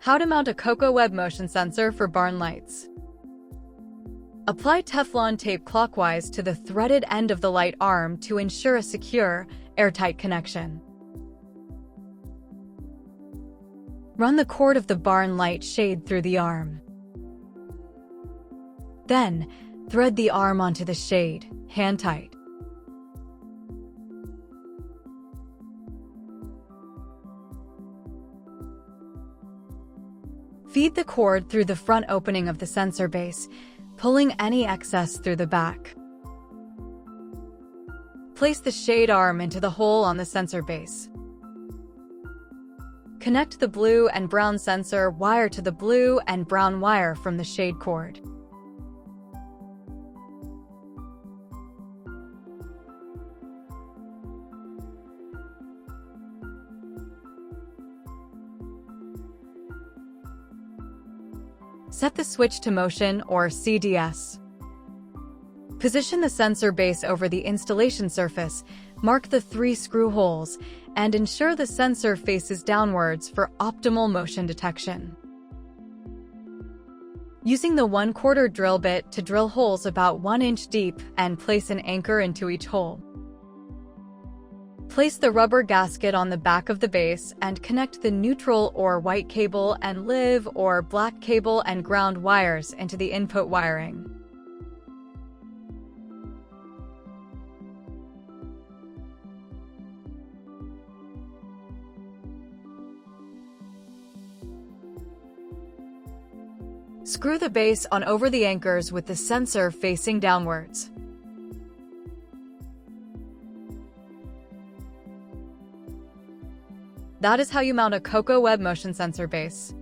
How to mount a Cocoweb motion sensor for barn lights. Apply Teflon tape clockwise to the threaded end of the light arm to ensure a secure, airtight connection. Run the cord of the barn light shade through the arm. Then, thread the arm onto the shade, hand tight. Feed the cord through the front opening of the sensor base, pulling any excess through the back. Place the shade arm into the hole on the sensor base. Connect the blue and brown sensor wire to the blue and brown wire from the shade cord. Set the switch to motion or CDS. Position the sensor base over the installation surface, mark the 3 screw holes, and ensure the sensor faces downwards for optimal motion detection. Using the 1/4 drill bit to drill holes about 1 inch deep and place an anchor into each hole. Place the rubber gasket on the back of the base and connect the neutral or white cable and live or black cable and ground wires into the input wiring. Screw the base on over the anchors with the sensor facing downwards. That is how you mount a Cocoweb motion sensor base.